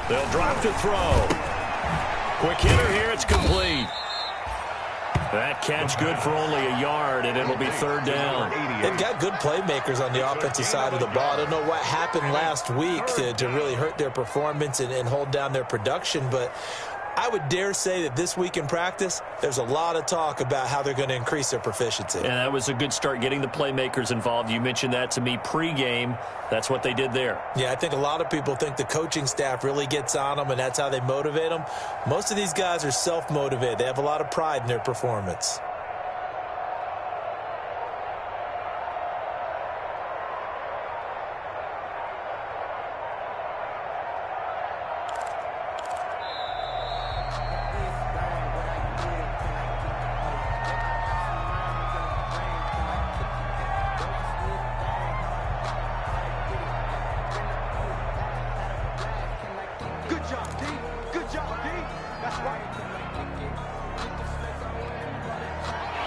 They'll drop to throw. Quick hitter here. It's complete. That catch good for only a yard, and it'll be third down. They've got good playmakers on the offensive side of the ball. I don't know what happened last week to really hurt their performance and hold down their production, but I would dare say that this week in practice, there's a lot of talk about how they're going to increase their proficiency. And that was a good start, getting the playmakers involved. You mentioned that to me pregame. That's what they did there. Yeah, I think a lot of people think the coaching staff really gets on them, and that's how they motivate them. Most of these guys are self-motivated. They have a lot of pride in their performance.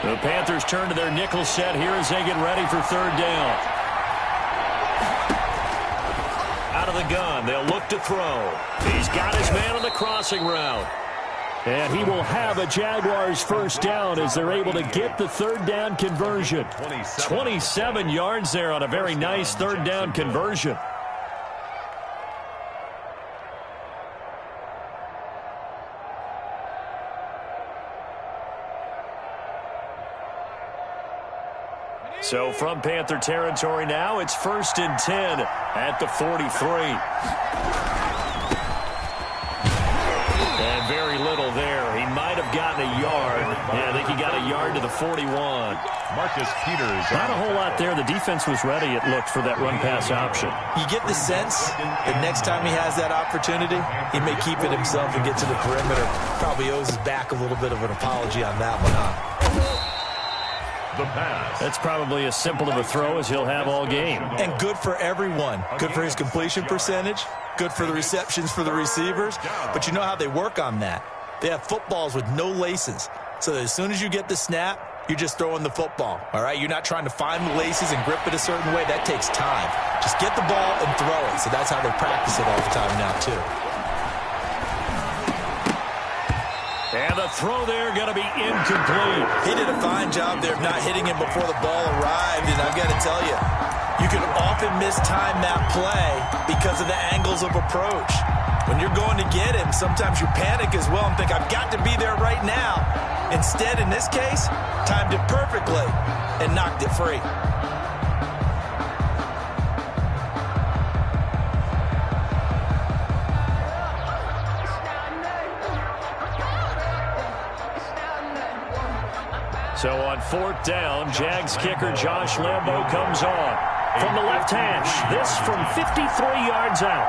The Panthers turn to their nickel set here as they get ready for third down. Out of the gun, they'll look to throw. He's got his man on the crossing route. And he will have a Jaguars first down as they're able to get the third down conversion. 27 yards there on a very nice third down conversion. So from Panther territory now, it's 1st and 10 at the 43. And very little there. He might have gotten a yard. Yeah, I think he got a yard to the 41. Marcus Peters. Not a whole lot there. The defense was ready, it looked, for that run-pass option. You get the sense that next time he has that opportunity, he may keep it himself and get to the perimeter. Probably owes his back a little bit of an apology on that one, huh? The pass. That's probably as simple of a throw as he'll have all game. And good for everyone. Good for his completion percentage. Good for the receptions for the receivers. But you know how they work on that. They have footballs with no laces. So that as soon as you get the snap, you're just throwing the football. All right? You're not trying to find the laces and grip it a certain way. That takes time. Just get the ball and throw it. So that's how they practice it all the time now, too. And the throw there going to be incomplete. He did a fine job there of not hitting him before the ball arrived. And I've got to tell you, you can often mistime that play because of the angles of approach. When you're going to get him, sometimes you panic as well and think, I've got to be there right now. Instead, in this case, timed it perfectly and knocked it free. So on 4th down, Jags kicker Josh Lambo comes on. From the left hash, this from 53 yards out.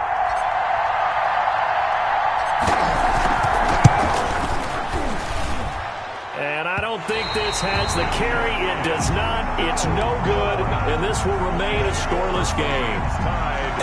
And I don't think this has the carry. It does not. It's no good. And this will remain a scoreless game.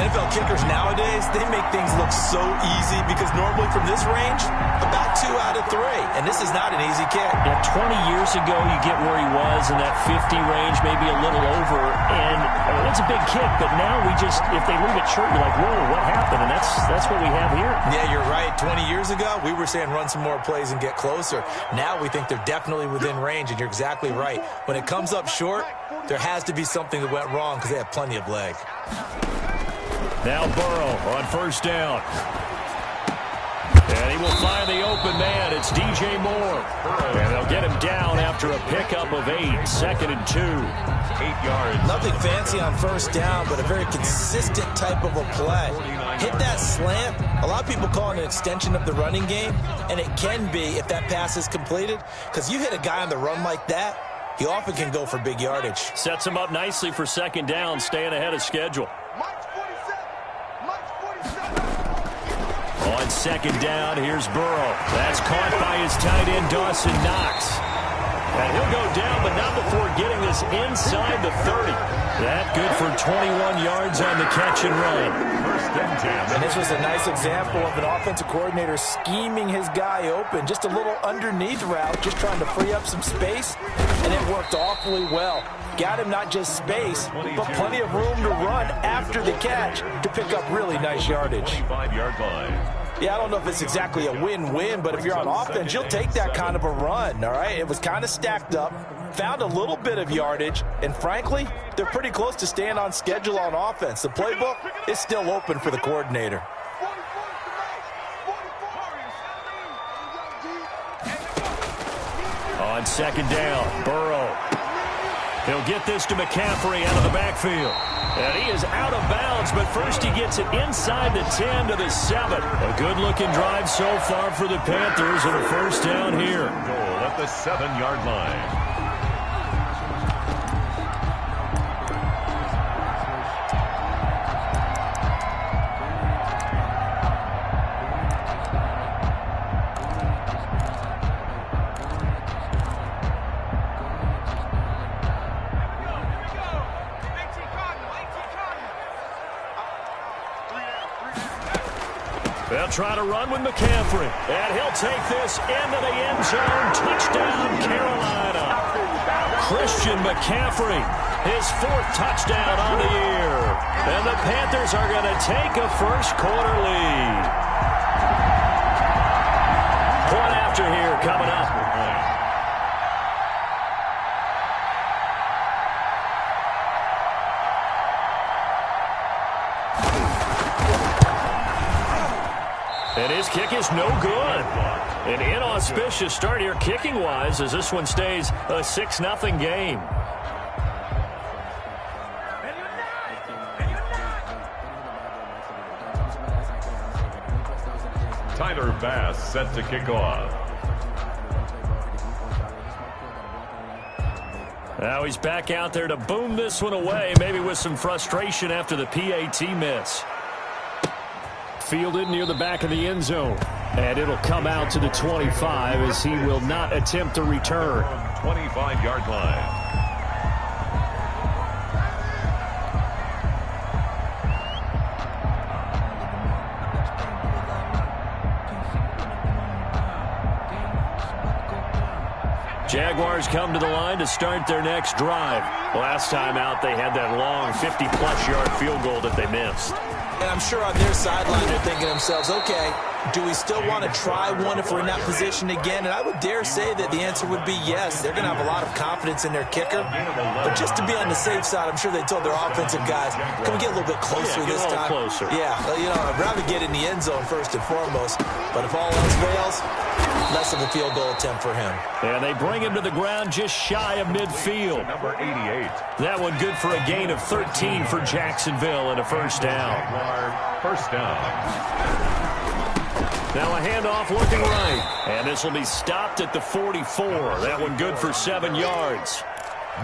NFL kickers nowadays, they make things look so easy because normally from this range, about 2 out of 3. And this is not an easy kick. Yeah, 20 years ago, you get where he was in that 50 range, maybe a little over. And it's a big kick, but now we just, if they leave it short, you're like, whoa, what happened? And that's what we have here. Yeah, you're right. 20 years ago, we were saying run some more plays and get closer. Now we think they're definitely within range, and you're exactly right. When it comes up short, there has to be something that went wrong because they have plenty of leg. Now Burrow on 1st down. And he will find the open man. It's DJ Moore. And they'll get him down after a pickup of 8. 2nd and 2. 8 yards. Nothing fancy on 1st down, but a very consistent type of a play. Hit that slant. A lot of people call it an extension of the running game, and it can be if that pass is completed, because you hit a guy on the run like that, he often can go for big yardage. Sets him up nicely for 2nd down, staying ahead of schedule. On 2nd down, here's Burrow. That's caught by his tight end, Dawson Knox. And he'll go down, but not before getting this inside the 30. That good for 21 yards on the catch and run. 1st and 10. And this was a nice example of an offensive coordinator scheming his guy open. Just a little underneath route, just trying to free up some space, and it worked awfully well. Got him not just space, but plenty of room to run after the catch to pick up really nice yardage. 25-yard line. Yeah, I don't know if it's exactly a win-win, but if you're on offense, you'll take that kind of a run, all right? It was kind of stacked up, found a little bit of yardage, and frankly, they're pretty close to staying on schedule on offense. The playbook is still open for the coordinator. On second down, Burrow. He'll get this to McCaffrey out of the backfield. And he is out of bounds, but first he gets it inside the 10 to the 7. A good-looking drive so far for the Panthers, and a first down here. Goal at the 7-yard line. They'll try to run with McCaffrey, and he'll take this into the end zone. Touchdown, Carolina. Christian McCaffrey, his 4th touchdown on the year. And the Panthers are going to take a first-quarter lead. Point after here coming up. And his kick is no good. An inauspicious start here kicking-wise as this one stays a 6-0 game. Tyler Bass set to kick off. Now he's back out there to boom this one away, maybe with some frustration after the PAT miss. Fielded near the back of the end zone. And it'll come out to the 25 as he will not attempt to return. 25-yard line. Jaguars come to the line to start their next drive. Last time out, they had that long 50-plus yard field goal that they missed. And I'm sure on their sideline they're thinking to themselves, okay, do we still want to try one if we're in that position again? And I would dare say that the answer would be yes. They're going to have a lot of confidence in their kicker. But just to be on the safe side, I'm sure they told their offensive guys, can we get a little bit closer this time? Closer. Yeah, I'd rather get in the end zone first and foremost. But if all else fails, less of a field goal attempt for him. And they bring him to the ground just shy of midfield. Number 88. That one good for a gain of 13 for Jacksonville and a first down. First down. Now a handoff looking right. And this will be stopped at the 44. That one good for 7 yards.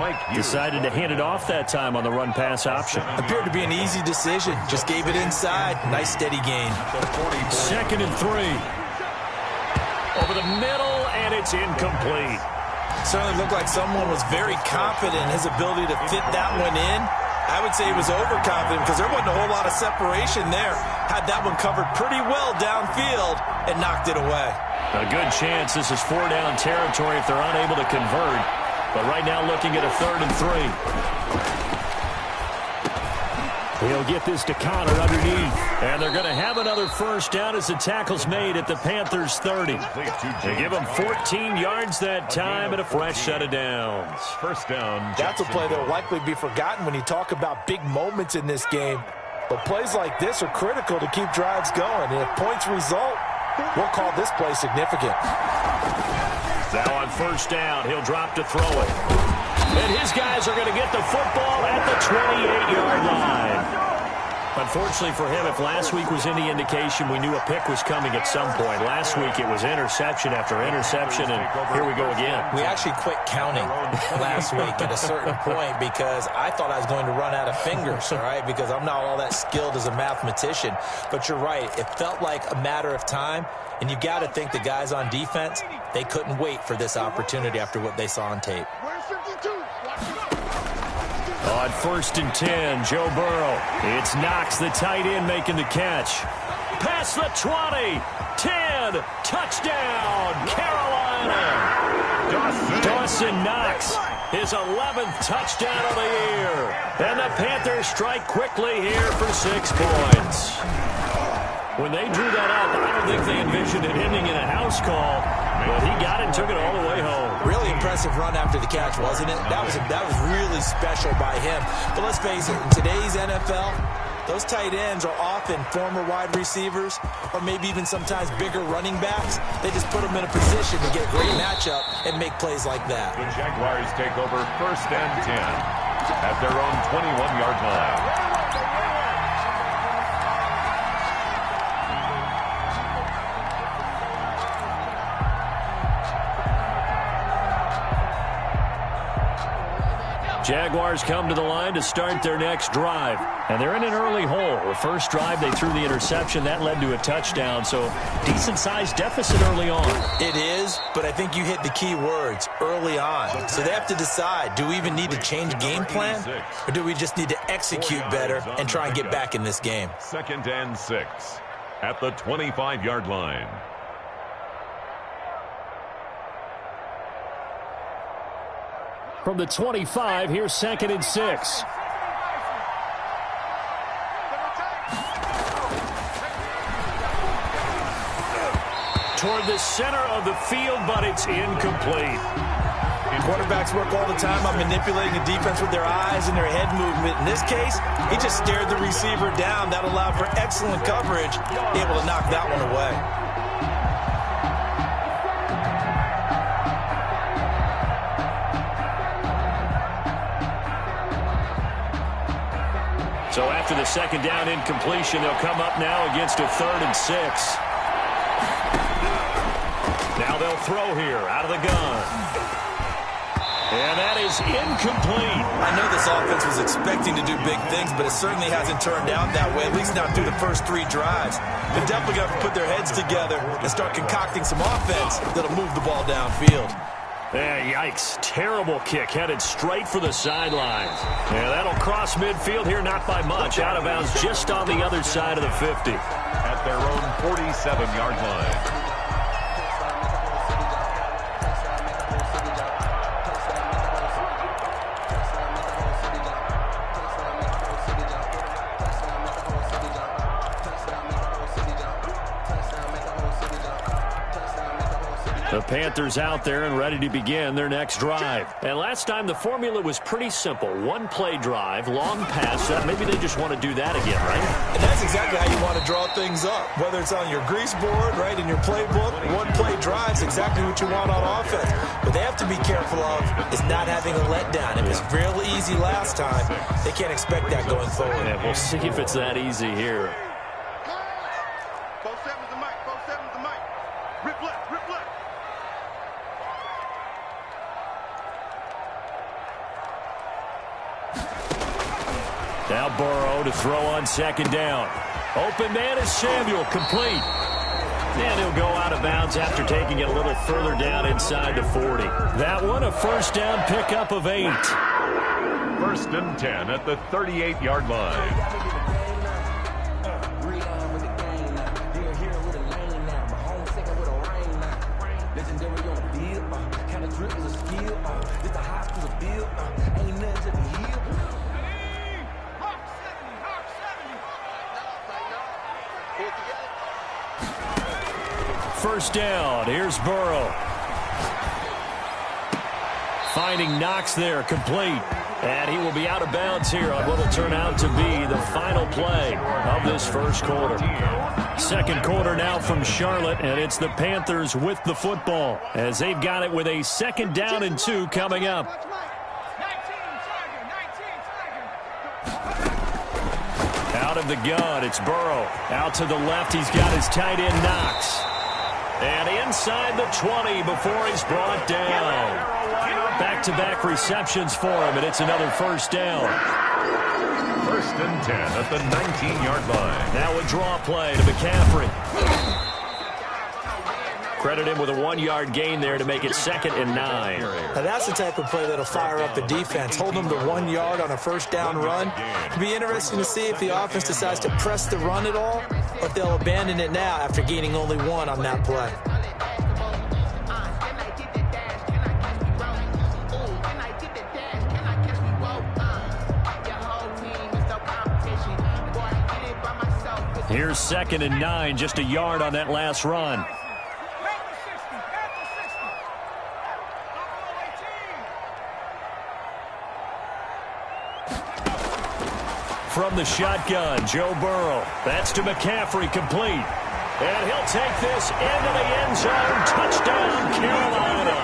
Mike decided to hand it off that time on the run-pass option. Appeared to be an easy decision. Just gave it inside. Nice steady gain. 2nd and 3. Over the middle, and it's incomplete. Certainly looked like someone was very confident in his ability to fit that one in. I would say he was overconfident because there wasn't a whole lot of separation there. Had that one covered pretty well downfield and knocked it away. A good chance this is 4-down territory if they're unable to convert. But right now looking at a 3rd and 3. He'll get this to Connor underneath. And they're going to have another first down as the tackle's made at the Panthers' 30. They give him 14 yards that time and a fresh set of downs. First down. That's a play that will likely be forgotten when you talk about big moments in this game. But plays like this are critical to keep drives going. And if points result, we'll call this play significant. Now on first down, he'll drop to throw it. And his guys are going to get the football at the 28-yard line. Unfortunately for him, if last week was any indication, we knew a pick was coming at some point. Last week it was interception after interception, and here we go again. We actually quit counting last week at a certain point because I thought I was going to run out of fingers, all right, because I'm not all that skilled as a mathematician. But you're right. It felt like a matter of time, and you got to think the guys on defense, they couldn't wait for this opportunity after what they saw on tape. On 1st and 10, Joe Burrow. It's Knox, the tight end, making the catch. Past the 20, 10, touchdown, Carolina. Dawson Knox, his 11th touchdown of the year. And the Panthers strike quickly here for 6 points. When they drew that up, I don't think they envisioned it ending in a house call, but he got it and took it all the way home. Really impressive run after the catch, wasn't it? That was really special by him. But let's face it, in today's NFL, those tight ends are often former wide receivers or maybe even sometimes bigger running backs. They just put them in a position to get a great matchup and make plays like that. The Jaguars take over 1st and 10 at their own 21-yard line. Jaguars come to the line to start their next drive. And they're in an early hole. The first drive, they threw the interception. That led to a touchdown. So decent-sized deficit early on. It is, but I think you hit the key words, early on. So they have to decide, do we even need to change game plan? Or do we just need to execute better and try and get back in this game? 2nd and 6 at the 25-yard line. From the 25, here's 2nd and 6. Toward the center of the field, but it's incomplete. Quarterbacks work all the time on manipulating the defense with their eyes and their head movement. In this case, he just stared the receiver down. That allowed for excellent coverage, able to knock that one away. So after the 2nd down incompletion, they'll come up now against a 3rd and 6. Now they'll throw here out of the gun. And that is incomplete. I know this offense was expecting to do big things, but it certainly hasn't turned out that way, at least not through the first 3 drives. They're definitely going to put their heads together and start concocting some offense that'll move the ball downfield. Yikes. Terrible kick headed straight for the sidelines. Yeah, that'll cross midfield here, not by much. Out of bounds just on the other side of the 50. At their own 47-yard line. The Panthers out there and ready to begin their next drive. And last time the formula was pretty simple. One-play drive, long pass. Maybe they just want to do that again, right? And that's exactly how you want to draw things up. Whether it's on your grease board, right, in your playbook, one-play drive is exactly what you want on offense. What they have to be careful of is not having a letdown. It was real easy last time. They can't expect that going forward. Yeah, we'll see if it's that easy here. Now Burrow to throw on 2nd down. Open man is Samuel, complete. And he'll go out of bounds after taking it a little further down inside the 40. That one, a 1st down pickup of 8. 1st and 10 at the 38-yard line. First down. Here's Burrow. Finding Knox there, complete. And he will be out of bounds here on what will turn out to be the final play of this first quarter. 2nd quarter now from Charlotte, and it's the Panthers with the football as they've got it with a 2nd down and 2 coming up. Out of the gun, it's Burrow. Out to the left, he's got his tight end Knox. And inside the 20 before he's brought down. Back-to-back receptions for him, and it's another 1st down. 1st and 10 at the 19-yard line. Now a draw play to McCaffrey. Credit him with a 1-yard gain there to make it 2nd and 9. Now that's the type of play that'll fire up the defense. Hold them to 1 yard on a 1st down run. It'll be interesting to see if the offense decides to press the run at all, or if they'll abandon it now after gaining only 1 on that play. Here's 2nd and 9, just a yard on that last run. From the shotgun, Joe Burrow. That's to McCaffrey, complete. And he'll take this into the end zone. Touchdown, Carolina.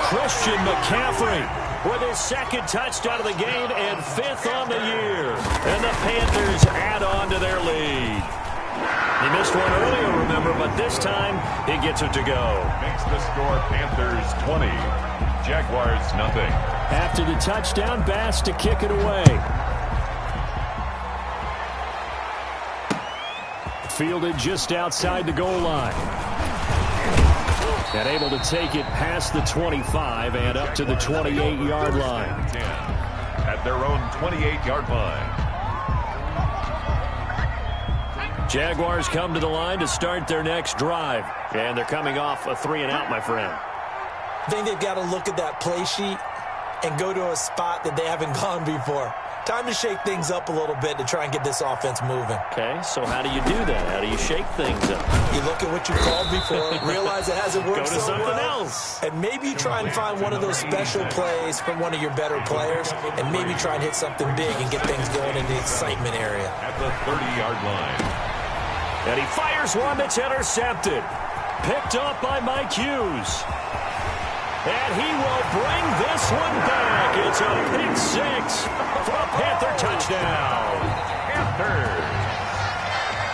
Christian McCaffrey with his 2nd touchdown of the game and 5th on the year. And the Panthers add on to their lead. He missed one earlier, remember, but this time he gets it to go. Makes the score Panthers 20, Jaguars nothing. After the touchdown, Bass to kick it away. Fielded just outside the goal line. And able to take it past the 25 and up to the 28-yard line. At their own 28-yard line. Jaguars come to the line to start their next drive. And they're coming off a 3-and-out, my friend. I think they've got to look at that play sheet and go to a spot that they haven't gone before. Time to shake things up a little bit to try and get this offense moving. Okay, so how do you do that? How do you shake things up? You look at what you called before, realize it hasn't worked so well. Go to something else. And maybe you try and find one of those special plays from one of your better players, and maybe try and hit something big and get things going in the excitement area. At the 30-yard line. And he fires one that's intercepted. Picked up by Mike Hughes. And he will bring this one back. It's a pick 6 for a Panther touchdown. Panthers.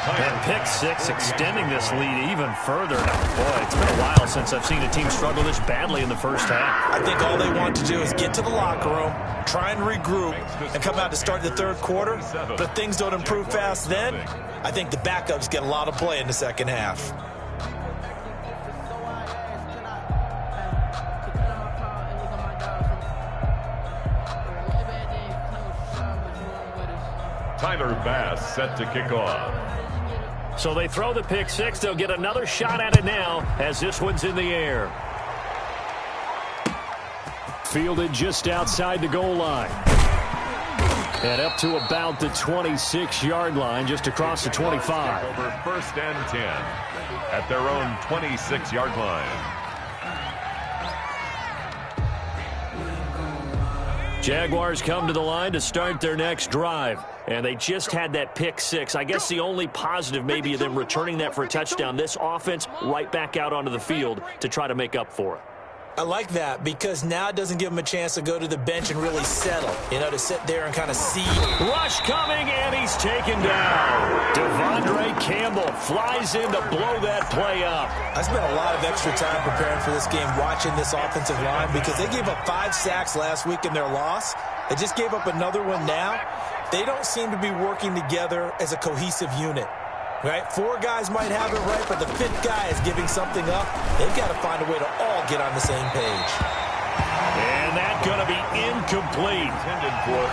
And pick 6 extending this lead even further. Boy, it's been a while since I've seen a team struggle this badly in the first half. I think all they want to do is get to the locker room, try and regroup, and come out to start the third quarter. But if things don't improve fast then, I think the backups get a lot of play in the second half. Tyler Bass set to kick off. So they throw the pick 6. They'll get another shot at it now as this one's in the air. Fielded just outside the goal line. And up to about the 26-yard line, just across the 25. Over 1st and 10 at their own 26-yard line. Jaguars come to the line to start their next drive. And they just had that pick 6. I guess the only positive maybe of them returning that for a touchdown. This offense right back out onto the field to try to make up for it. I like that because now it doesn't give them a chance to go to the bench and really settle, you know, to sit there and kind of see. Rush coming, and he's taken down. Devondre Campbell flies in to blow that play up. I spent a lot of extra time preparing for this game watching this offensive line because they gave up 5 sacks last week in their loss. They just gave up another one now. They don't seem to be working together as a cohesive unit. Right? 4 guys might have it right, but the 5th guy is giving something up. They've got to find a way to all get on the same page. And that's going to be incomplete.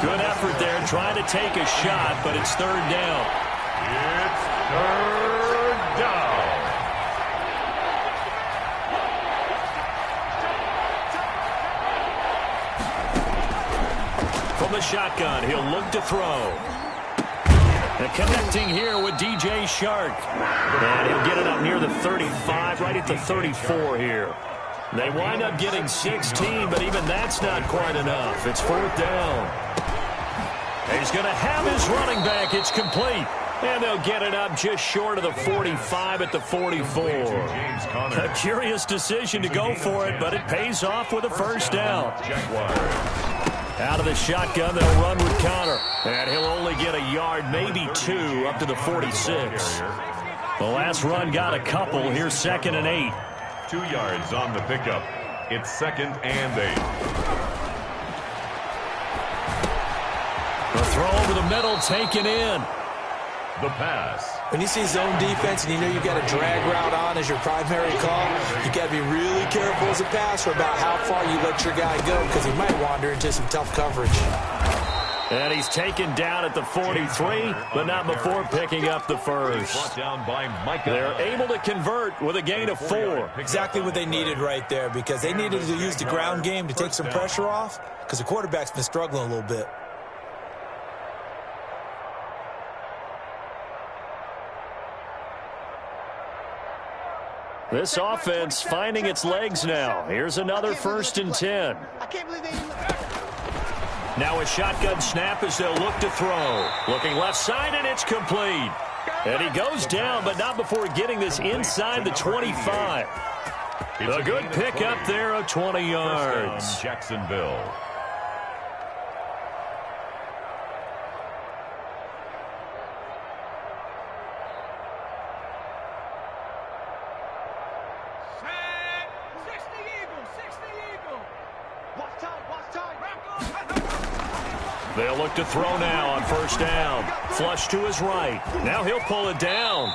Good effort there trying to take a shot, but it's 3rd down. It's 3rd down. From the shotgun, he'll look to throw. And connecting here with DJ Shark. And he'll get it up near the 35, right at the 34 here. They wind up getting 16, but even that's not quite enough. It's 4th down. And he's going to have his running back. It's complete. And they'll get it up just short of the 45 at the 44. A curious decision to go for it, but it pays off with a 1st down. Out of the shotgun, they'll run with Connor. And he'll only get a yard, maybe 2, up to the 46. The last run got a couple. Here's 2nd and 8. 2 yards on the pickup. It's 2nd and 8. The throw over the middle, taken in. The pass. When you see zone defense and you know you've got a drag route on as your primary call, you got to be really careful as a passer about how far you let your guy go because he might wander into some tough coverage. And he's taken down at the 43, but not before picking up the first. They're able to convert with a gain of 4. Exactly what they needed right there because they needed to use the ground game to take some pressure off because the quarterback's been struggling a little bit. This offense finding its legs now. Here's another 1st and 10. Now a shotgun snap as they'll look to throw. Looking left side, and it's complete. And he goes down, but not before getting this inside the 25. A good pickup there of 20 yards. Jacksonville. They'll look to throw now on 1st down. Flush to his right. Now he'll pull it down.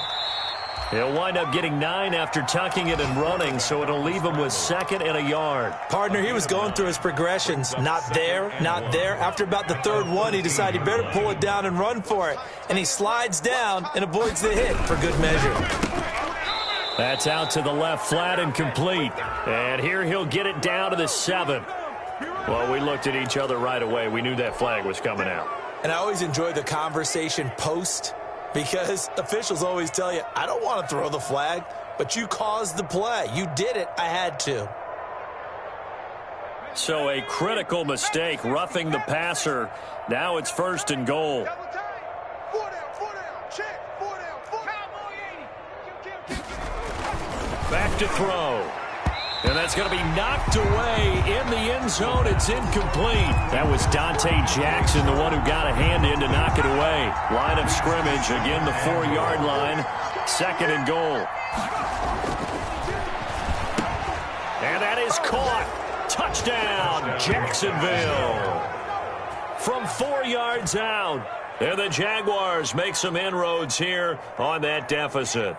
He'll wind up getting 9 after tucking it and running, so it'll leave him with 2nd and a yard. Partner, he was going through his progressions. Not there, not there. After about the 3rd one, he decided he better pull it down and run for it. And he slides down and avoids the hit for good measure. That's out to the left, flat and complete. And here he'll get it down to the 7. Well, we looked at each other right away. We knew that flag was coming out. And I always enjoy the conversation post, because officials always tell you, I don't want to throw the flag, but you caused the play. You did it. I had to. So a critical mistake, roughing the passer. Now it's 1st and goal. Back to throw. And that's going to be knocked away in the end zone. It's incomplete. That was Dante Jackson, the one who got a hand in to knock it away. Line of scrimmage, again the 4-yard line. 2nd and goal. And that is caught. Touchdown, Jacksonville. From 4 yards out. And the Jaguars make some inroads here on that deficit.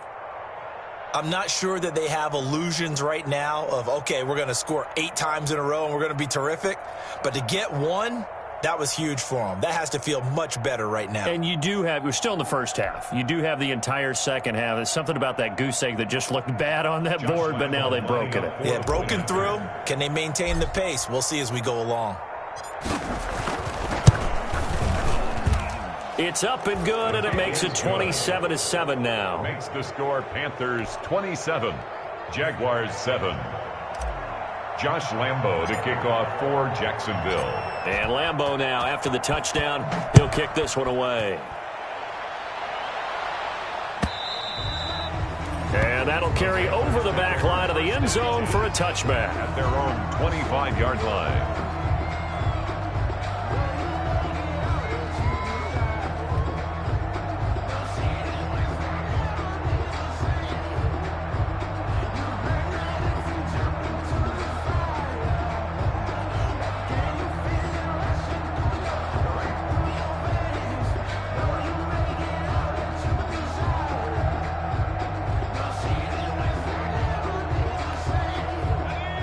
I'm not sure that they have illusions right now of, okay, we're going to score 8 times in a row and we're going to be terrific. But to get 1, that was huge for them. That has to feel much better right now. And you do have, we're still in the first half. You do have the entire second half. There's something about that goose egg that just looked bad on that board, but now they've broken it. Yeah, broken through. Can they maintain the pace? We'll see as we go along. It's up and good, and it makes it 27-7 now. Makes the score Panthers 27, Jaguars 7. Josh Lambo to kick off for Jacksonville. And Lambo now, after the touchdown, he'll kick this one away. And that'll carry over the back line of the end zone for a touchback. At their own 25-yard line.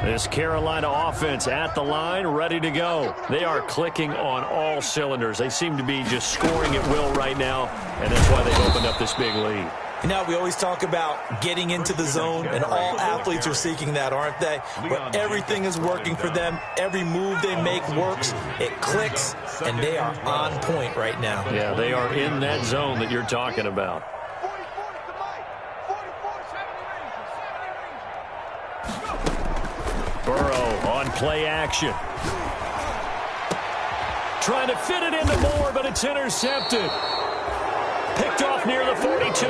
This Carolina offense at the line, ready to go. They are clicking on all cylinders. They seem to be just scoring at will right now, and that's why they've opened up this big lead. You know, we always talk about getting into the zone, and all athletes are seeking that, aren't they? Where everything is working for them. Every move they make works. It clicks, and they are on point right now. Yeah, they are in that zone that you're talking about. Burrow on play action. Trying to fit it into Moore, but it's intercepted. Picked off near the 42.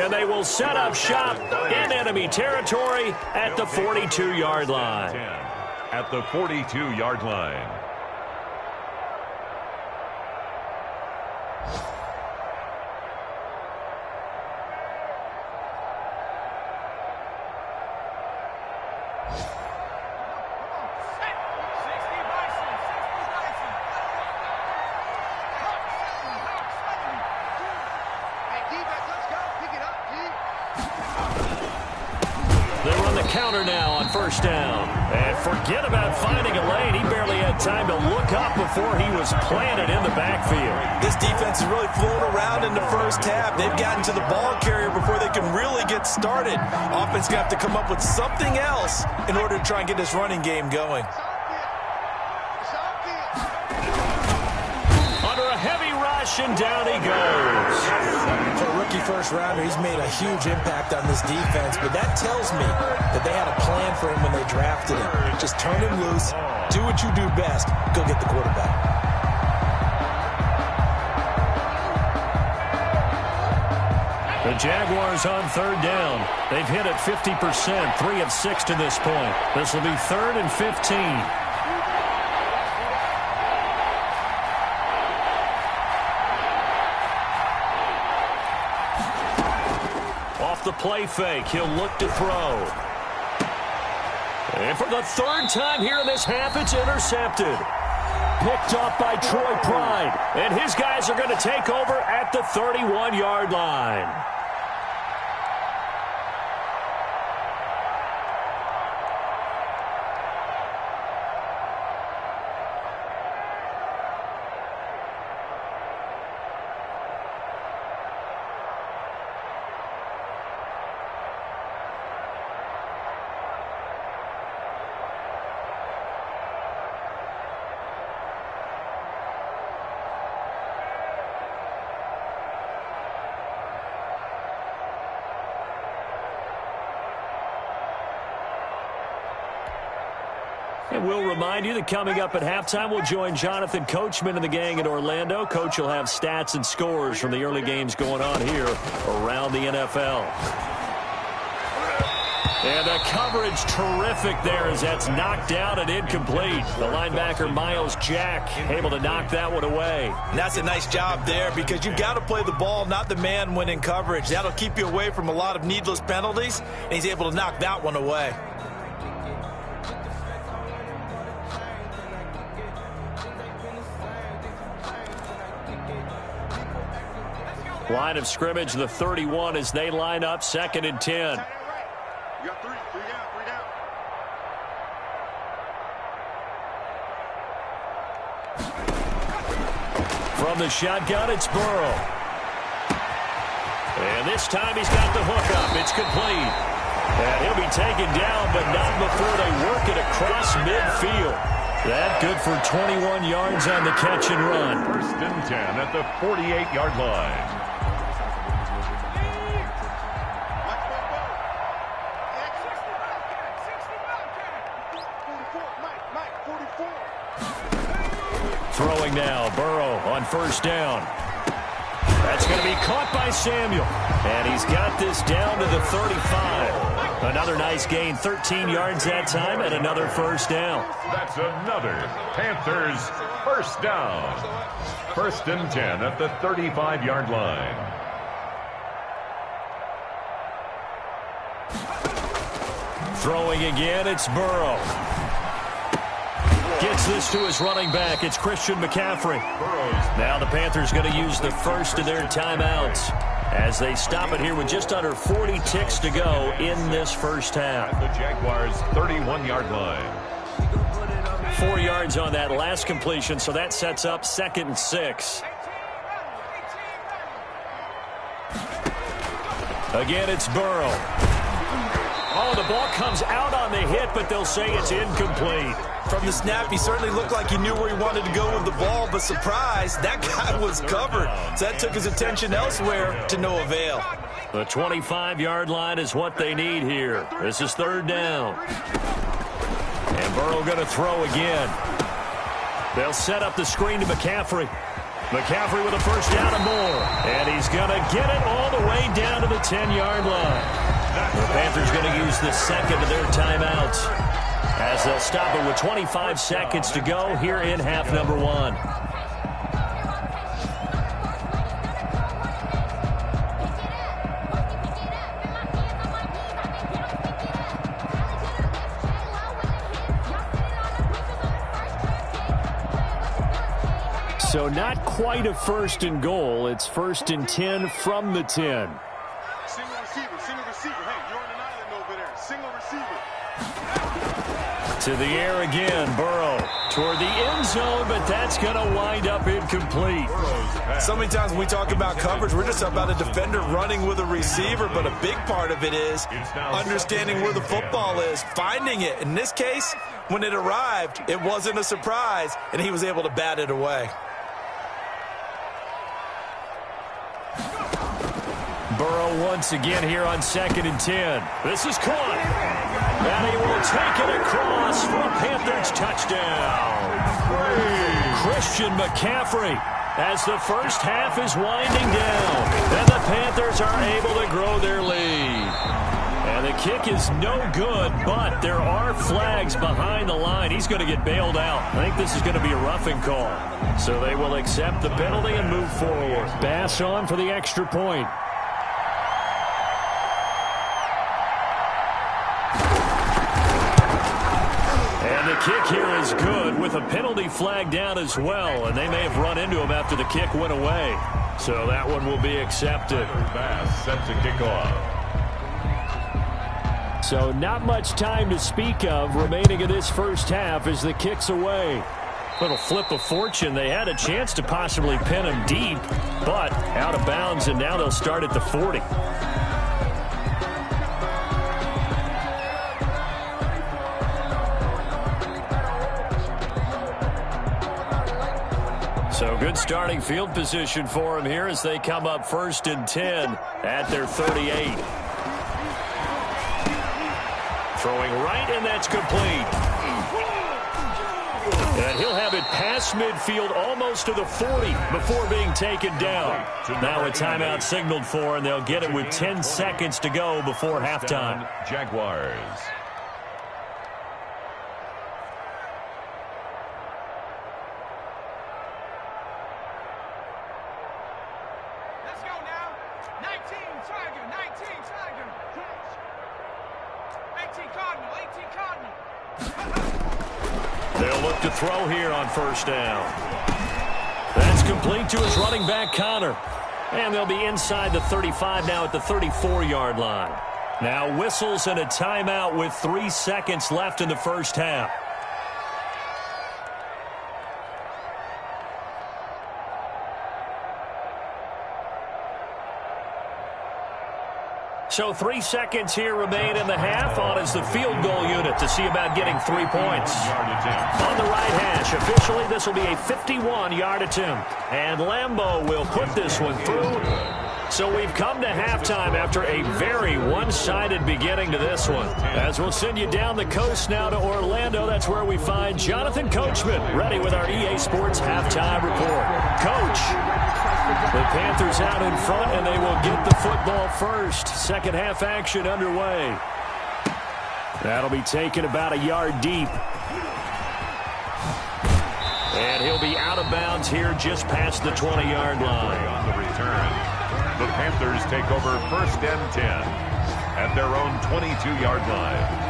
And they will set up shop in enemy territory at the 42-yard line. At the 42-yard line. Counter now on first down. And forget about finding a lane. He barely had time to look up before he was planted in the backfield. This defense is really flown around in the first half. They've gotten to the ball carrier before they can really get started. Offense going to have to come up with something else in order to try and get this running game going. Under a heavy rush, and down he goes. For a rookie first-rounder. He's made a huge impact on this defense, but that tells me that they had a plan for him when they drafted him. Just turn him loose, do what you do best, go get the quarterback. The Jaguars on third down. They've hit it 50%, 3 of 6 to this point. This will be 3rd and 15. Off the play fake, he'll look to throw. And for the 3rd time here in this half, it's intercepted. Picked up by Troy Pride. And his guys are going to take over at the 31-yard line. And we'll remind you that coming up at halftime, we'll join Jonathan Coachman and the gang in Orlando. Coach will have stats and scores from the early games going on here around the NFL. And the coverage terrific there as that's knocked down and incomplete. The linebacker, Miles Jack, able to knock that one away. And that's a nice job there because you've got to play the ball, not the man when in coverage. That'll keep you away from a lot of needless penalties, and he's able to knock that one away. Line of scrimmage, the 31 as they line up, 2nd and 10. You got three down. From the shotgun, it's Burrow. And this time he's got the hook up. It's complete. And he'll be taken down, but not before they work it across midfield. That good for 21 yards on the catch and run. 1st and 10 at the 48-yard line. Throwing now, Burrow on 1st down. That's going to be caught by Samuel. And he's got this down to the 35. Another nice gain, 13 yards that time, and another 1st down. That's another Panthers 1st down. 1st and 10 at the 35-yard line. Throwing again, it's Burrow. Gets this to his running back. It's Christian McCaffrey. Now the Panthers going to use the first of their timeouts as they stop it here with just under 40 ticks to go in this 1st half. At the Jaguars' 31-yard line. 4 yards on that last completion, so that sets up 2nd and 6. Again, it's Burrow. Oh, the ball comes out on the hit, but they'll say it's incomplete. From the snap, he certainly looked like he knew where he wanted to go with the ball, but surprise, that guy was covered. So that took his attention elsewhere to no avail. The 25-yard line is what they need here. This is 3rd down. And Burrow going to throw again. They'll set up the screen to McCaffrey. McCaffrey with a 1st down and more. And he's going to get it all the way down to the 10-yard line. The Panthers going to use the 2nd of their timeouts as they'll stop it with 25 seconds to go here in half number 1. So not quite a 1st and goal. It's 1st and 10 from the 10. Single receiver. Hey, you're on an island over there. Single receiver. To the air again, Burrow toward the end zone, but that's going to wind up incomplete. So many times when we talk about coverage, we're just talking about a defender running with a receiver, but a big part of it is understanding where the football is, finding it. In this case, when it arrived, it wasn't a surprise, and he was able to bat it away. Burrow once again here on 2nd and 10. This is caught. And he will take it across for a Panthers touchdown. Christian McCaffrey, as the first half is winding down. And the Panthers are able to grow their lead. And the kick is no good, but there are flags behind the line. He's going to get bailed out. I think this is going to be a roughing call. So they will accept the penalty and move forward. Bass on for the extra point. And the kick here is good with a penalty flag down as well. And they may have run into him after the kick went away. So that one will be accepted. Bass set to kick off. So not much time to speak of remaining in this first half as the kick's away. Little flip of fortune. They had a chance to possibly pin him deep, but out of bounds, and now they'll start at the 40. So good starting field position for him here as they come up 1st and 10 at their 38. Throwing right, and that's complete. And he'll have it past midfield almost to the 40 before being taken down. Now a timeout signaled for, and they'll get it with 10 seconds to go before halftime. Jaguars. Let's go now. 19 Tiger, 19 Tiger. 18 Cardinal, 18 Cardinal. They'll look to throw here on 1st down. That's complete to his running back, Connor. And they'll be inside the 35 now at the 34-yard line. Now whistles and a timeout with 3 seconds left in the first half. So 3 seconds here remain in the half. On is the field goal unit to see about getting 3 points. On the right hash, officially this will be a 51-yard attempt. And Lambeau will put this one through. So we've come to halftime after a very one-sided beginning to this one. As we'll send you down the coast now to Orlando, that's where we find Jonathan Coachman ready with our EA Sports halftime report. Coach, the Panthers out in front, and they will get the football first. Second half action underway. That'll be taken about a yard deep. And he'll be out of bounds here just past the 20-yard line. On the return, the Panthers take over 1st and 10 at their own 22-yard line.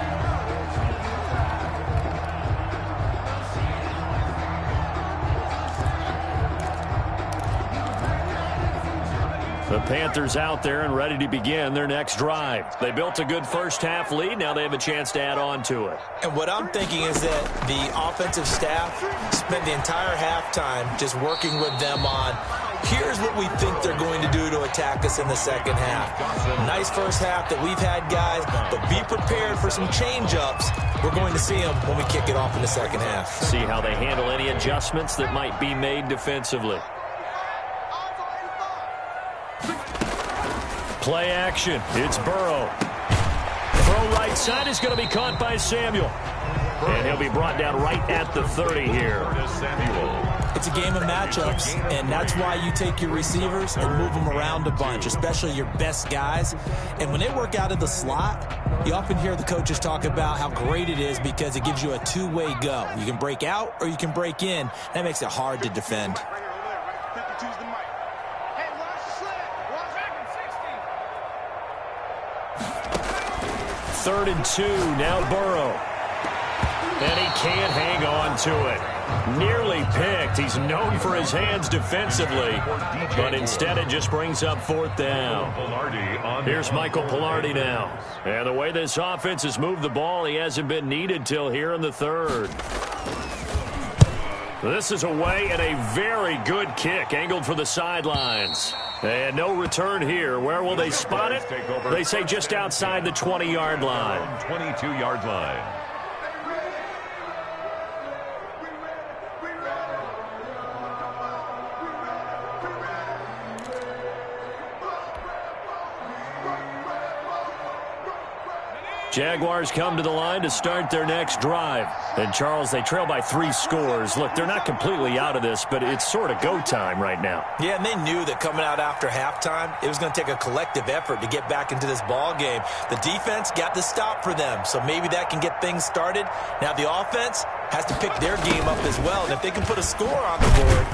The Panthers out there and ready to begin their next drive. They built a good first half lead. Now they have a chance to add on to it. And what I'm thinking is that the offensive staff spent the entire halftime just working with them on, here's what we think they're going to do to attack us in the second half. Nice first half that we've had, guys, but be prepared for some change-ups. We're going to see them when we kick it off in the second half. See how they handle any adjustments that might be made defensively. Play action. It's Burrow. Throw right side is going to be caught by Samuel. And he'll be brought down right at the 30 here. It's a game of matchups, and that's why you take your receivers and move them around a bunch, especially your best guys. And when they work out of the slot, you often hear the coaches talk about how great it is because it gives you a two-way go. You can break out or you can break in. That makes it hard to defend. 52's the mic. Hey, watch the slant. Watch Third and 2, now Burrow. And he can't hang on to it. Nearly picked. He's known for his hands defensively, but instead it just brings up 4th down. Here's Michael Pilardi now. And the way this offense has moved the ball, he hasn't been needed till here in the 3rd. This is away and a very good kick, angled for the sidelines. And no return here. Where will they spot it? They say just outside the 20-yard line. 22-yard line. Jaguars come to the line to start their next drive. And, Charles, they trail by 3 scores. Look, they're not completely out of this, but it's sort of go time right now. Yeah, and they knew that coming out after halftime, it was going to take a collective effort to get back into this ball game. The defense got the stop for them, so maybe that can get things started. Now the offense has to pick their game up as well, and if they can put a score on the board,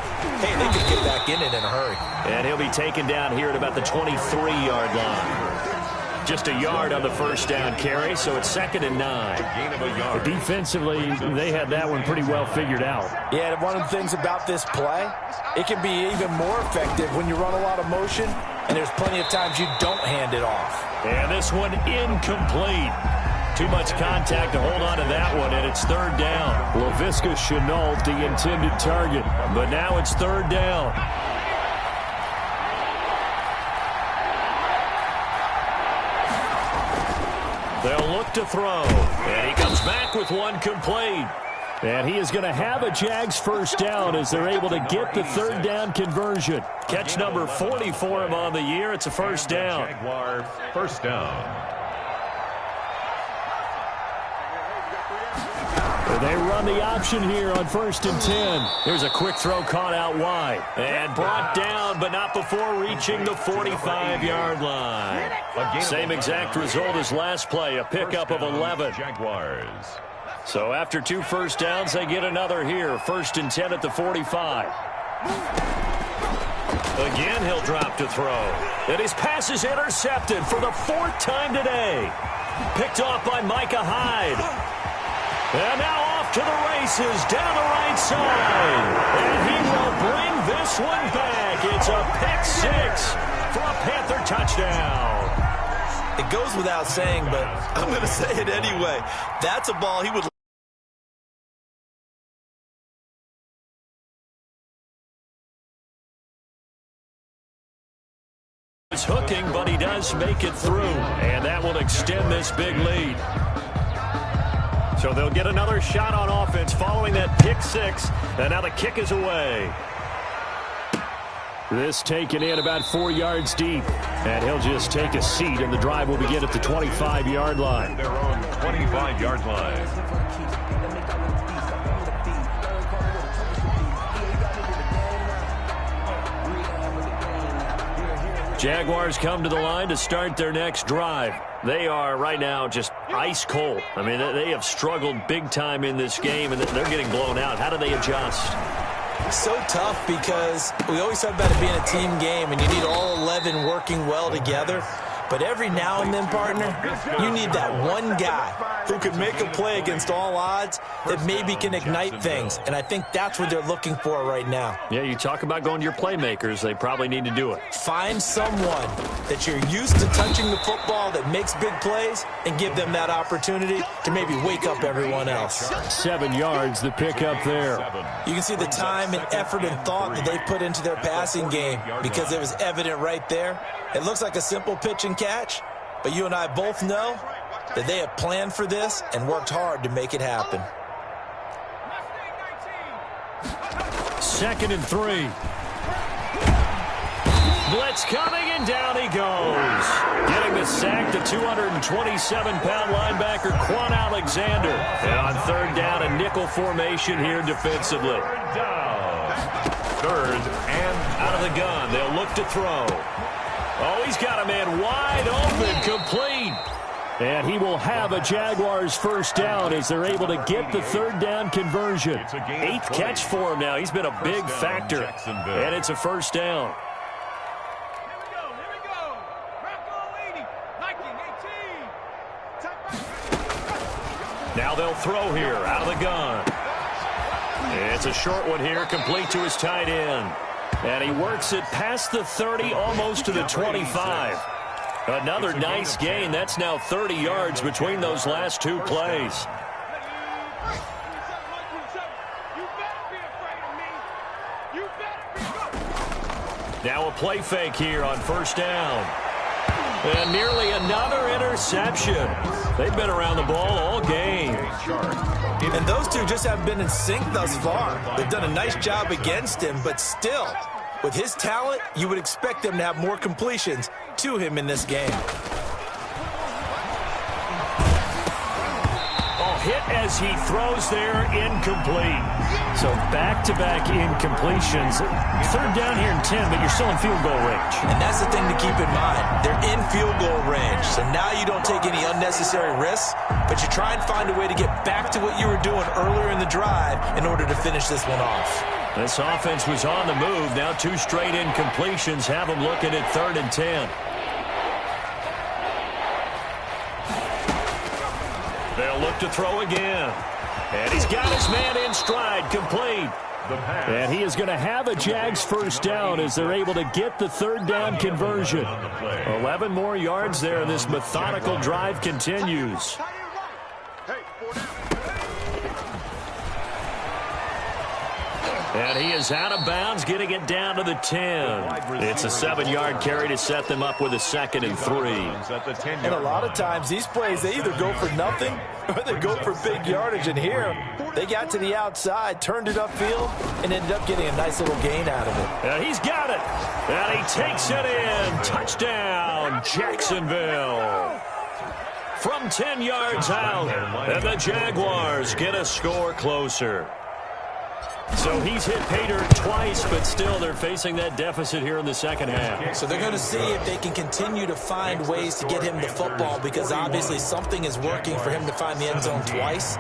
hey, they can get back in it in a hurry. And he'll be taken down here at about the 23-yard line. Just a yard on the first down carry, so it's 2nd and 9. Defensively, they had that one pretty well figured out. Yeah, and one of the things about this play, it can be even more effective when you run a lot of motion, and there's plenty of times you don't hand it off. And this one incomplete. Too much contact to hold on to that one, and it's 3rd down. Laviska Shenault, the intended target. But now it's 3rd down. They'll look to throw, and he comes back with one complete. And he is going to have a Jags first down as they're able to get the 3rd down conversion. Catch number 40 for him on the year. It's a first down. Jaguar first down. They run the option here on 1st and 10. Here's a quick throw caught out wide. And brought down, but not before reaching the 45-yard line. Same exact result as last play, a pickup of 11. Jaguars. So after 2 first downs, they get another here. 1st and 10 at the 45. Again, he'll drop to throw. And his pass is intercepted for the 4th time today. Picked off by Micah Hyde. And now off to the races down the right side. And he will bring this one back. It's a pick 6 for a Panther touchdown. It goes without saying, but I'm going to say it anyway. That's a ball he would It's hooking, but he does make it through. And that will extend this big lead. So they'll get another shot on offense following that pick 6. And now the kick is away. This taken in about 4 yards deep. And he'll just take a seat, and the drive will begin at the 25-yard line. Their own 25-yard line. Jaguars come to the line to start their next drive. They are right now just ice cold. I mean, they have struggled big time in this game, and they're getting blown out. How do they adjust? So tough because we always talk about it being a team game, and you need all 11 working well together. But every now and then, partner, you need that one guy who can make a play against all odds that maybe can ignite things. And I think that's what they're looking for right now. Yeah, you talk about going to your playmakers. They probably need to do it. Find someone that you're used to touching the football that makes big plays and give them that opportunity to maybe wake up everyone else. 7 yards, the pickup there. You can see the time and effort and thought that they put into their passing game because it was evident right there. It looks like a simple pitch and catch, but you and I both know that they have planned for this and worked hard to make it happen. 2nd and 3. Blitz coming, and down he goes. Getting the sack, the 227-pound linebacker, Quan Alexander. And on 3rd down, a nickel formation here defensively. 3rd and out of the gun. They'll look to throw. Oh, he's got a man wide open, complete. And he will have a Jaguars first down as they're able to get the 3rd down conversion. 8th catch for him now. He's been a big factor. And it's a first down. Here we go. Rocco 80. Viking 18. Now they'll throw here out of the gun. It's a short one here, complete to his tight end. And he works it past the 30, almost to the 25. Another nice gain. That's now 30 yards between those last 2 plays. Now a play fake here on 1st down. And nearly another interception. They've been around the ball all game. And those two just haven't been in sync thus far. They've done a nice job against him, but still, with his talent, you would expect them to have more completions to him in this game. hit as he throws there, incomplete. So back-to-back incompletions. Third down here in 10, but you're still in field goal range. And that's the thing to keep in mind. They're in field goal range, so now you don't take any unnecessary risks, but you try and find a way to get back to what you were doing earlier in the drive in order to finish this one off. This offense was on the move. Now 2 straight incompletions have them looking at 3rd and 10. They'll look to throw again. And he's got his man in stride, complete. And he is going to have a Jags first down as they're able to get the 3rd down conversion. 11 more yards there. This methodical drive continues. And he is out of bounds, getting it down to the 10. It's a 7-yard carry to set them up with a 2nd and 3. And a lot of times these plays, they either go for nothing or they go for big yardage. And here, they got to the outside, turned it upfield, and ended up getting a nice little gain out of it. And he's got it. And he takes it in. Touchdown, Jacksonville. From 10 yards out, and the Jaguars get a score closer. So he's hit pay dirt twice, but still they're facing that deficit here in the second half. So they're going to see if they can continue to find ways to get him the football, because obviously something is working for him to find the end zone twice.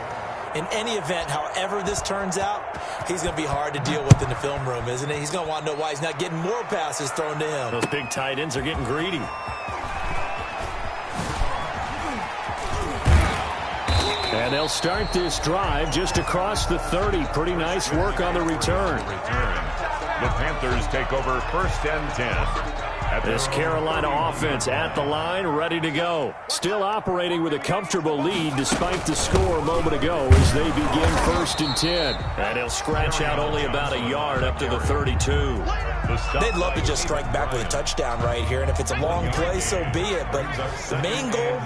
In any event, however this turns out, he's going to be hard to deal with in the film room, isn't he? He's going to want to know why he's not getting more passes thrown to him. Those big tight ends are getting greedy. And they'll start this drive just across the 30. Pretty nice work on the return. The Panthers take over 1st and 10. This Carolina offense at the line, ready to go. Still operating with a comfortable lead despite the score a moment ago as they begin 1st and 10. And he'll scratch out only about a yard up to the 32. They'd love to just strike back with a touchdown right here, and if it's a long play, so be it. But the main goal,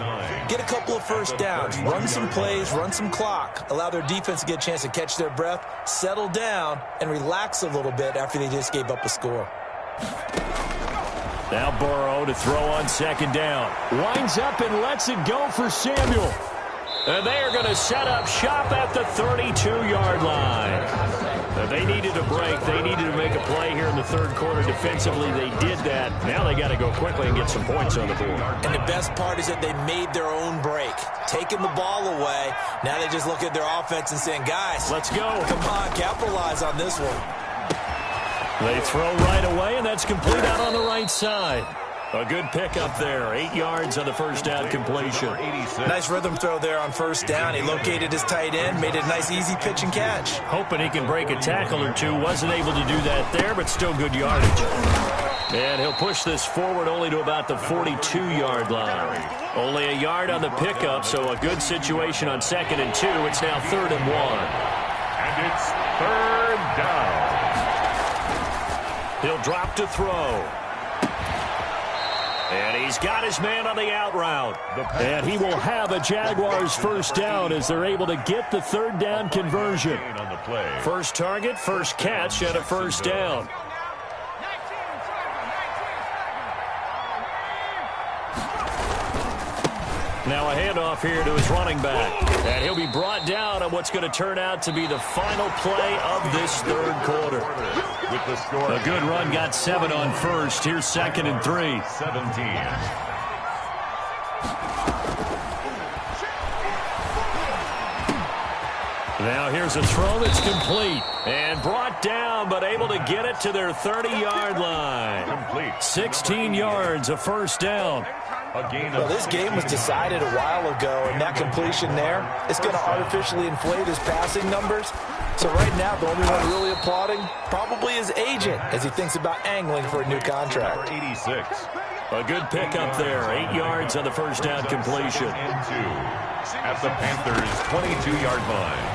get a couple of first downs, run some plays, run some clock, allow their defense to get a chance to catch their breath, settle down, and relax a little bit after they just gave up a score. Now Burrow to throw on 2nd down. Winds up and lets it go for Samuel. And they are going to set up shop at the 32-yard line. They needed a break. They needed to make a play here in the 3rd quarter. Defensively, they did that. Now they got to go quickly and get some points on the board. And the best part is that they made their own break, taking the ball away. Now they just look at their offense and saying, guys, let's go. Come on, capitalize on this one. They throw right away, and that's complete out on the right side. A good pickup there. 8 yards on the 1st down completion. Nice rhythm throw there on 1st down. He located his tight end, made it a nice, easy pitch and catch. Hoping he can break a tackle or two. Wasn't able to do that there, but still good yardage. And he'll push this forward only to about the 42-yard line. Only a yard on the pickup, so a good situation on 2nd and 2. It's now 3rd and 1. And it's 3rd down. He'll drop to throw. And he's got his man on the out route. And he will have a Jaguars first down as they're able to get the 3rd down conversion. First target, first catch, and a 1st down. Now a handoff here to his running back. And he'll be brought down on what's going to turn out to be the final play of this 3rd quarter. With the score, a good run, got 7 on 1st. Here's 2nd and 3. 17. Now here's a throw that's complete. And brought down, but able to get it to their 30-yard line. Complete. 16 yards, a 1st down. Well, this game was decided a while ago, and that completion there, it's going to artificially inflate his passing numbers. So right now, the only one really applauding probably his agent as he thinks about angling for a new contract. 86. A good pickup there. 8 yards on the 1st down completion. And 2 at the Panthers' 22-yard line.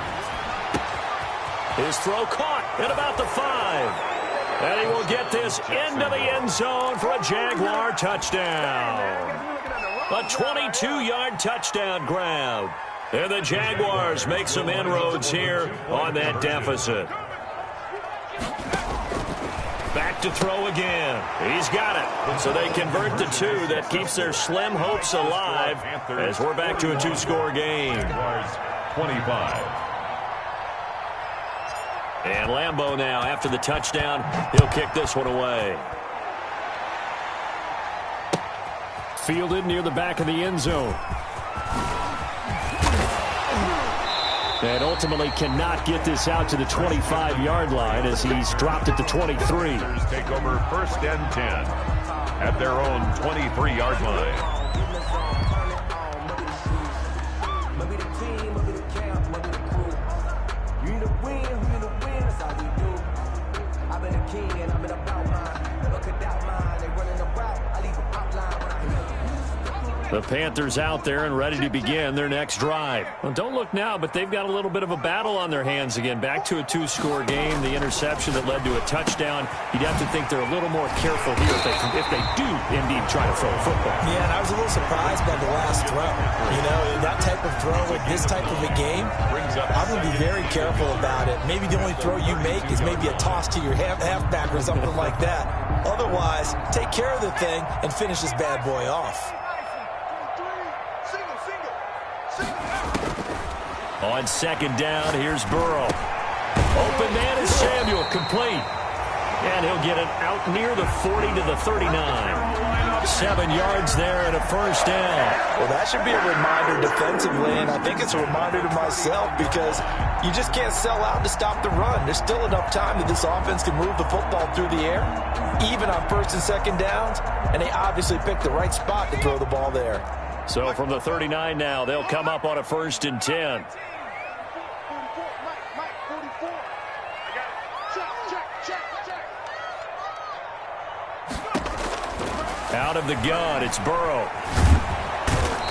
His throw caught at about the 5. And he will get this into the end zone for a Jaguar touchdown. A 22-yard touchdown grab. And the Jaguars make some inroads here on that deficit. Back to throw again. He's got it. So they convert the 2. That keeps their slim hopes alive as we're back to a 2-score game. 25. And Lambeau now, after the touchdown, he'll kick this one away. Fielded near the back of the end zone. And ultimately cannot get this out to the 25-yard line as he's dropped at the 23. Take over first and 10 at their own 23-yard line. The Panthers out there and ready to begin their next drive. Well, don't look now, but they've got a little bit of a battle on their hands again. Back to a two-score game. The interception that led to a touchdown. You'd have to think they're a little more careful here if they do indeed try to throw a football. Yeah, and I was a little surprised by the last throw. You know, that type of throw with this type of a game, I'm going to be very careful about it. Maybe the only throw you make is maybe a toss to your halfback or something like that. Otherwise, take care of the thing and finish this bad boy off. On second down, here's Burrow. Open man is Samuel, complete. And he'll get it out near the 40 to the 39. 7 yards there and a first down. Well, that should be a reminder defensively, and I think it's a reminder to myself because you just can't sell out to stop the run. There's still enough time that this offense can move the football through the air, even on first and second downs, and they obviously picked the right spot to throw the ball there. So from the 39 now, they'll come up on a first and 10. Out of the gun, it's Burrow.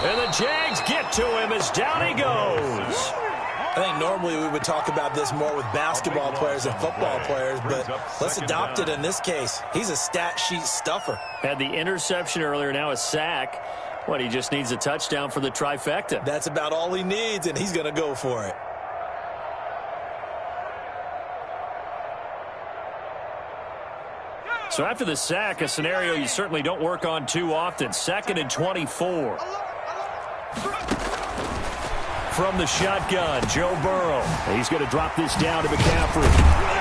And the Jags get to him as down he goes. I think normally we would talk about this more with basketball players and football players, but let's adopt it in this case. He's a stat sheet stuffer. Had the interception earlier, now a sack. What, he just needs a touchdown for the trifecta. That's about all he needs, and he's going to go for it. So after the sack, a scenario you certainly don't work on too often. 2nd and 24. From the shotgun, Joe Burrow. He's going to drop this down to McCaffrey.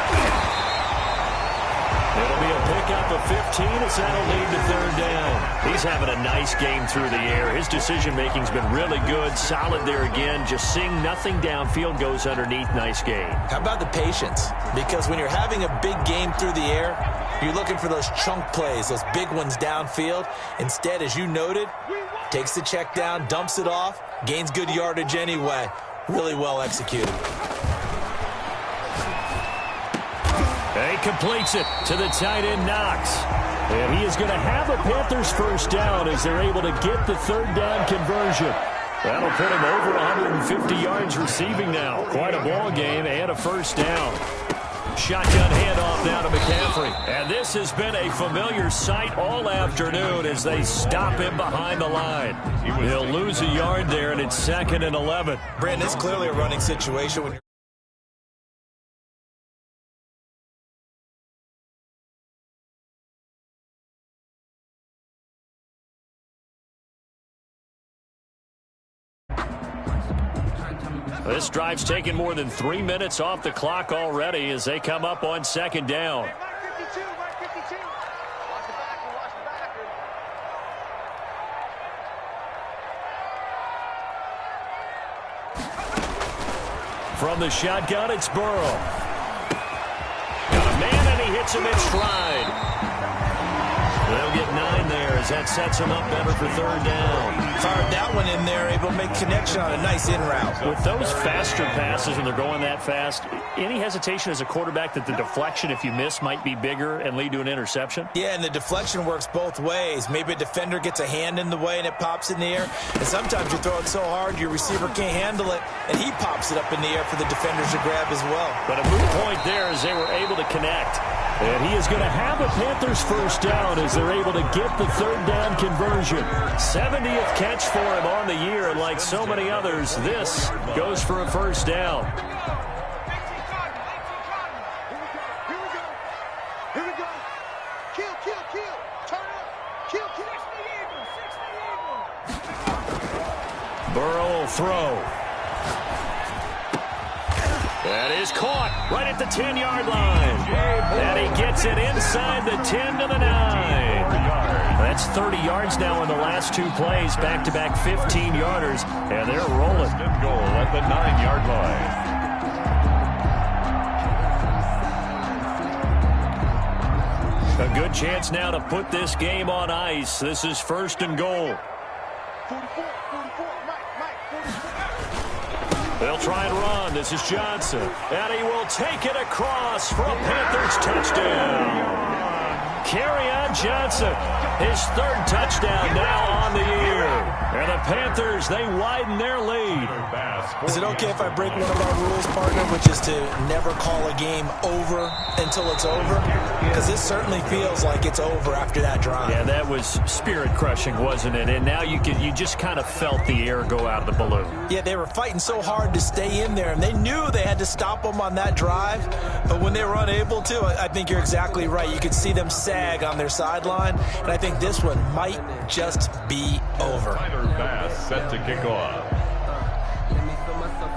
It'll be a pickup of 15 as that'll lead to third down. He's having a nice game through the air. His decision-making's been really good. Solid there again. Just seeing nothing downfield goes underneath. Nice game. How about the patience? Because when you're having a big game through the air, you're looking for those chunk plays, those big ones downfield. Instead, as you noted, takes the check down, dumps it off, gains good yardage anyway. Really well executed. He completes it to the tight end, Knox. And he is going to have a Panthers first down as they're able to get the third down conversion. That'll put him over 150 yards receiving now. Quite a ball game and a first down. Shotgun handoff now to McCaffrey. And this has been a familiar sight all afternoon as they stop him behind the line. He'll lose a yard there, and it's 2nd and 11. Brandon, it's clearly a running situation when you're This drive's taken more than 3 minutes off the clock already as they come up on second down. From the shotgun, it's Burrow. Got a man, and he hits him in stride. They'll get 9 there as that sets him up better for third down. fired that one in there, able to make connection on a nice in route. With those faster passes and they're going that fast, any hesitation as a quarterback that the deflection, if you miss, might be bigger and lead to an interception? Yeah, and the deflection works both ways. Maybe a defender gets a hand in the way and it pops in the air. And sometimes you throw it so hard your receiver can't handle it, and he pops it up in the air for the defenders to grab as well. But a moot point there as they were able to connect. And he is going to have a Panthers first down as they're able to get the third down conversion. 70th catch for him on the year, and like so many others, this goes for a first down. Here we go. Kill. Turn up. Kill. Burrow will throw. That is caught right at the 10-yard line. And he gets it inside the 10 to the 9. That's 30 yards now in the last two plays. Back-to-back 15-yarders. And they're rolling. Goal at the 9-yard line. A good chance now to put this game on ice. This is 1st and goal. 44, Mike, 44. They'll try and run. This is Johnson. And he will take it across for a Panthers touchdown. Kerryon Johnson, his 3rd touchdown now on the year. And the Panthers, they widen their lead. Is it okay if I break one of our rules, partner, which is to never call a game over until it's over? Because this certainly feels like it's over after that drive. Yeah, that was spirit-crushing, wasn't it? And now you just kind of felt the air go out of the balloon. Yeah, they were fighting so hard to stay in there, and they knew they had to stop them on that drive. But when they were unable to, I think you're exactly right. You could see them sag on their sideline, and I think this one might just be over. Bass set to kick off.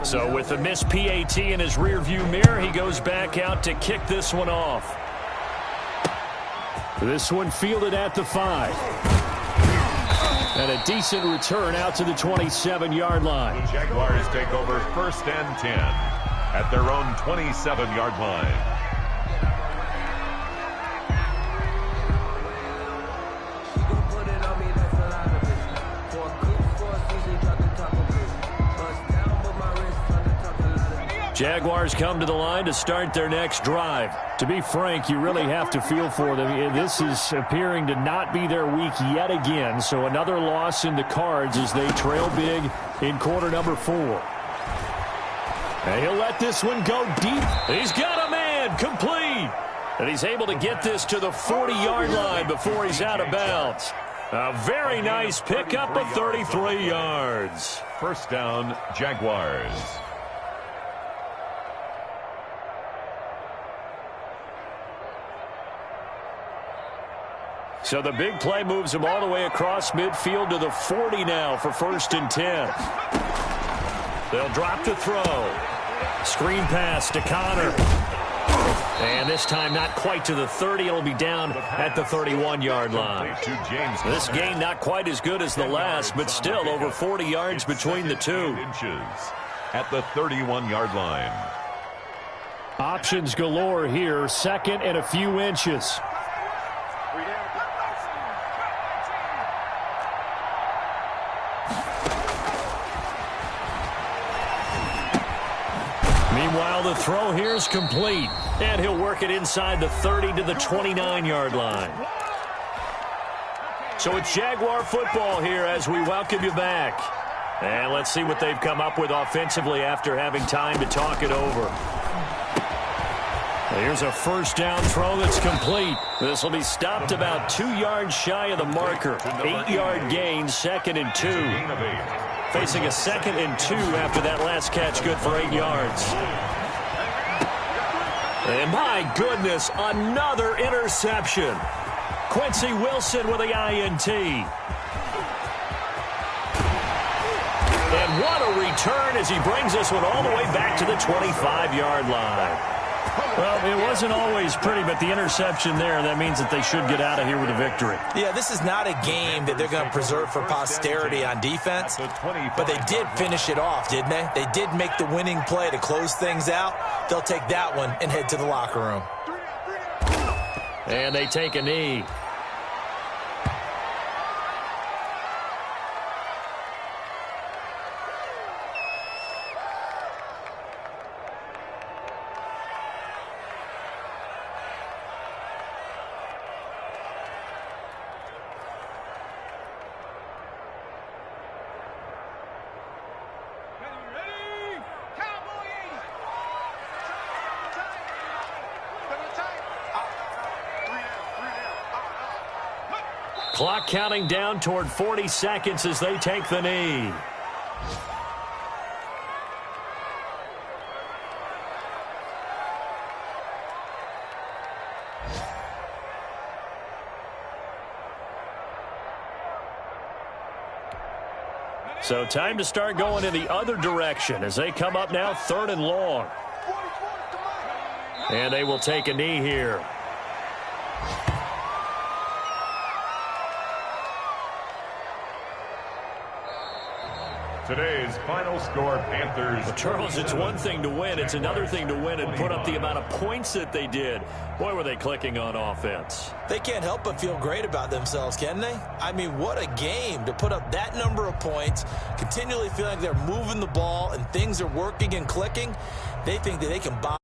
So with a missed PAT in his rearview mirror, he goes back out to kick this one off. This one fielded at the 5. And a decent return out to the 27-yard line. The Jaguars take over 1st and 10 at their own 27-yard line. Jaguars come to the line to start their next drive. To be frank, you really have to feel for them. This is appearing to not be their week yet again, so another loss in the cards as they trail big in quarter number 4. And he'll let this one go deep. He's got a man, complete. And he's able to get this to the 40-yard line before he's out of bounds. A very nice pickup of 33 yards. 1st down, Jaguars. So the big play moves him all the way across midfield to the 40 now for 1st and 10. They'll drop to throw. Screen pass to Connor. And this time not quite to the 30. It'll be down at the 31-yard line. This game not quite as good as the last, but still over 40 yards between the two. At the 31-yard line. Options galore here. 2nd and a few inches. Meanwhile, the throw here is complete. And he'll work it inside the 30 to the 29-yard line. So it's Jaguar football here as we welcome you back. And let's see what they've come up with offensively after having time to talk it over. Here's a 1st down throw that's complete. This will be stopped about 2 yards shy of the marker. 8-yard gain, 2nd and 2. Facing a 2nd and 2 after that last catch, good for 8 yards. And my goodness, another interception. Quincy Wilson with the INT. And what a return as he brings this one all the way back to the 25-yard line. Well, it wasn't always pretty, but the interception there, that means that they should get out of here with a victory. Yeah, this is not a game that they're going to preserve for posterity on defense, but they did finish it off, didn't they? They did make the winning play to close things out. They'll take that one and head to the locker room. And they take a knee. Clock counting down toward 40 seconds as they take the knee. So time to start going in the other direction as they come up now 3rd and long. And they will take a knee here. Today's final score, Panthers. Well, Charles, it's one thing to win. It's another thing to win and put up the amount of points that they did. Boy, were they clicking on offense. They can't help but feel great about themselves, can they? I mean, what a game to put up that number of points, continually feeling like they're moving the ball and things are working and clicking. They think that they can bomb.